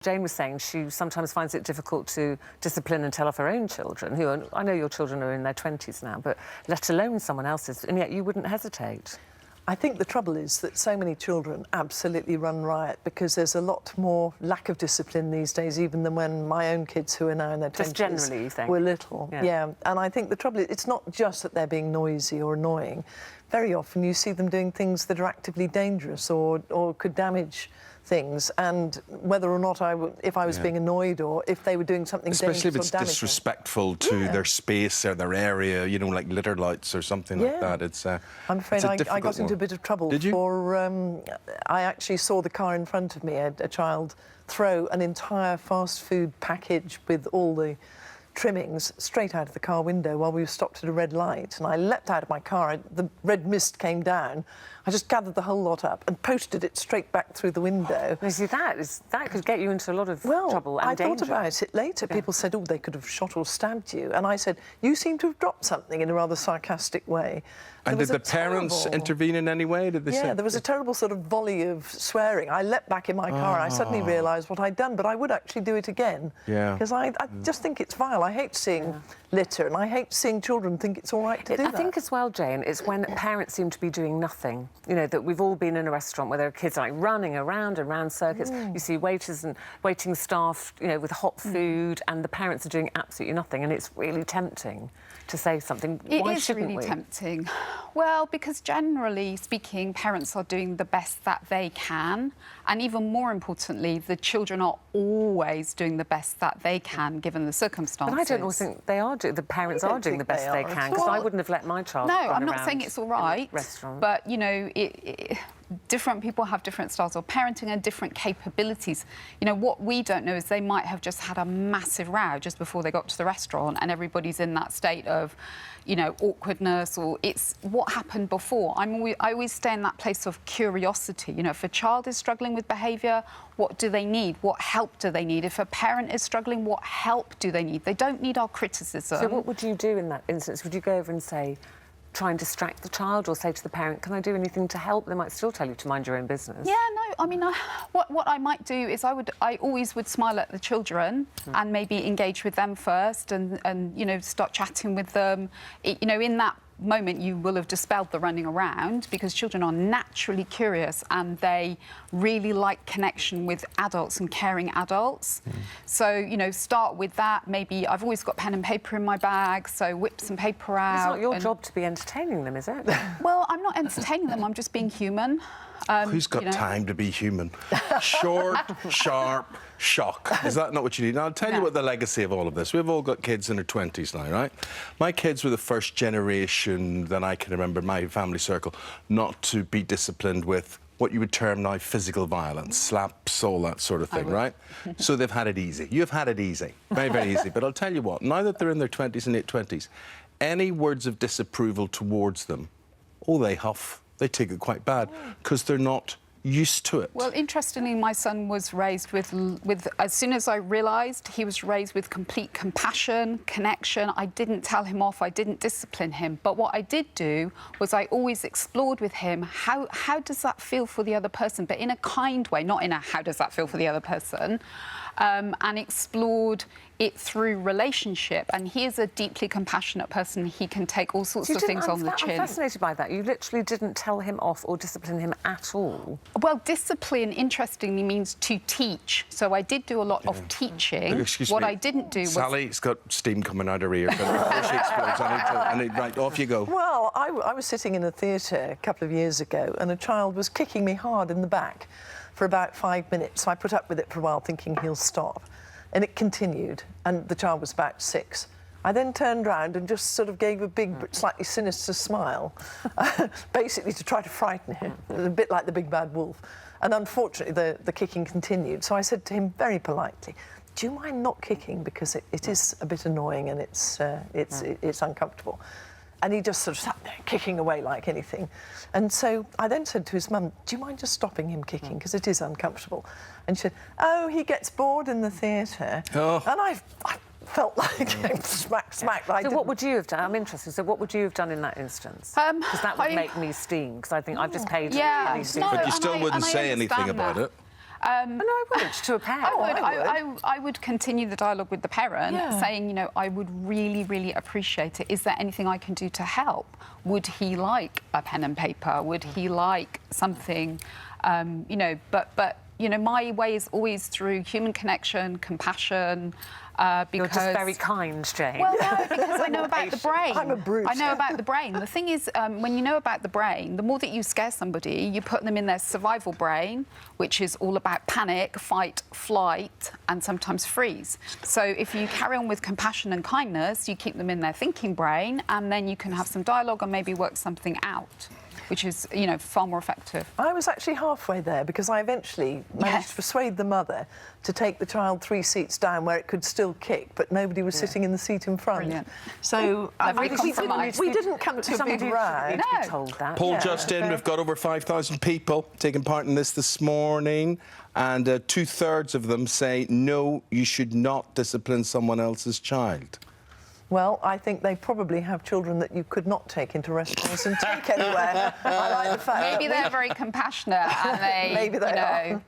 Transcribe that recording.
Jane was saying she sometimes finds it difficult to discipline and tell off her own children, who are, I know your children are in their 20s now, but let alone someone else's, and yet you wouldn't hesitate. I think the trouble is that so many children absolutely run riot because there's a lot more lack of discipline these days, even than when my own kids, who are now in their 20s, Just generally, you think? were little. Yeah. And I think the trouble is, it's not just that they're being noisy or annoying. Very often you see them doing things that are actively dangerous or could damage things, and whether or not if I was being annoyed or if they were doing something dangerous or damaging. Especially if it's disrespectful to their space or their area, you know, like litter lights or something like that. It's I'm afraid I got into a bit of trouble. Did you? I actually saw the car in front of me, a child throw an entire fast food package with all the trimmings straight out of the car window while we were stopped at a red light, and I leapt out of my car. The red mist came down. I just gathered the whole lot up and posted it straight back through the window. You see, that could get you into a lot of trouble and danger. I thought about it later. People said, oh, they could have shot or stabbed you. And I said, you seem to have dropped something, in a rather sarcastic way. And did the parents intervene in any way? Did they say? There was a terrible sort of volley of swearing. I leapt back in my car and I suddenly realised what I'd done, but I would actually do it again. Because I just think it's vile. I hate seeing litter, and I hate seeing children think it's all right to do that. I think as well, Jane, it's when parents seem to be doing nothing. You know, that we've all been in a restaurant where there are kids like running around circuits. You see waiters and waiting staff, you know, with hot food, and the parents are doing absolutely nothing, and it's really tempting to say something. Why shouldn't we? It is really tempting. Well, because generally speaking, parents are doing the best that they can, and even more importantly, the children are always doing the best that they can, given the circumstances. But I don't think they are. The parents are doing the best they can, because I wouldn't have let my child run I'm not around saying it's all right, but, you know, different people have different styles of parenting and different capabilities. You know, what we don't know is they might have just had a massive row just before they got to the restaurant, and everybody's in that state of, you know, awkwardness, or it's what happened before. I always stay in that place of curiosity. You know, if a child is struggling with behaviour, what do they need? What help do they need? If a parent is struggling, what help do they need? They don't need our criticism. So what would you do in that instance? Would you go over and say, try and distract the child, or say to the parent, can I do anything to help? They might still tell you to mind your own business. Yeah, no, I mean, what I might do is I always would smile at the children and maybe engage with them first, and you know, start chatting with them. You know, in that moment you will have dispelled the running around, because children are naturally curious and they really like connection with adults and caring adults. So, you know, start with that. Maybe I've always got pen and paper in my bag, so whip some paper out. It's not your job to be entertaining them, is it? Well, I'm not entertaining them, I'm just being human. Who's got time to be human? Short, sharp, shock. Is that not what you need? Now, I'll tell you what the legacy of all of this. We've all got kids in their 20s now, right? My kids were the first generation that I can remember in my family circle not to be disciplined with what you would term now physical violence, slaps, all that sort of thing, right? So they've had it easy. You've had it easy. Very, very easy. But I'll tell you what, now that they're in their 20s and late 20s, any words of disapproval towards them, they huff. They take it quite bad because they're not used to it. Well, interestingly, my son was raised with as soon as I realised, he was raised with complete compassion, connection. I didn't tell him off, I didn't discipline him. But what I did do was I always explored with him, how does that feel for the other person? But in a kind way, not in a how does that feel for the other person? And explored it through relationship. And he is a deeply compassionate person. He can take all sorts of things on the chin. I'm fascinated by that. You literally didn't tell him off or discipline him at all. Well, discipline, interestingly, means to teach. So I did do a lot of teaching. Excuse what me. I didn't do was... Sally's got steam coming out her ear. But before she explodes, I need, right, off you go. Well, I was sitting in a theatre a couple of years ago, and a child was kicking me hard in the back for about 5 minutes. So I put up with it for a while, thinking he'll stop. And it continued, and the child was about 6. I then turned round and just sort of gave a big, slightly sinister smile, basically to try to frighten him. It was a bit like the big bad wolf. And unfortunately, the kicking continued. So I said to him very politely, do you mind not kicking? Because it is a bit annoying and it's uncomfortable. And he just sort of sat there, kicking away like anything. And so I then said to his mum, do you mind just stopping him kicking? Because it is uncomfortable. And she said, oh, he gets bored in the theatre. Oh. And I felt like smack. So what would you have done? I'm interested. So what would you have done in that instance? Because that would make me steam, because I think I've just paid... Yeah, really no, but you still wouldn't say anything about it. No, I wouldn't, to a parent. I would continue the dialogue with the parent, saying, you know, I would really, really appreciate it. Is there anything I can do to help? Would he like a pen and paper? Would he like something, you know, but you know, my way is always through human connection, compassion, because... You're just very kind, Jane. Well, no, because I know about the brain. I'm a brute. I know about the brain. The thing is, when you know about the brain, the more that you scare somebody, you put them in their survival brain, which is all about panic, fight, flight, and sometimes freeze. So if you carry on with compassion and kindness, you keep them in their thinking brain, and then you can have some dialogue and maybe work something out, which is, you know, far more effective. I was actually halfway there because I eventually managed to persuade the mother to take the child 3 seats down where it could still kick, but nobody was sitting in the seat in front. Brilliant. So Lovely compromise. we didn't come to a big row. To be told that. Poll just in, we've got over 5,000 people taking part in this morning, and 2/3 of them say, no, you should not discipline someone else's child. Well, I think they probably have children that you could not take into restaurants and take anywhere. I like the fact Maybe that they're very compassionate and they, Maybe they you know, are.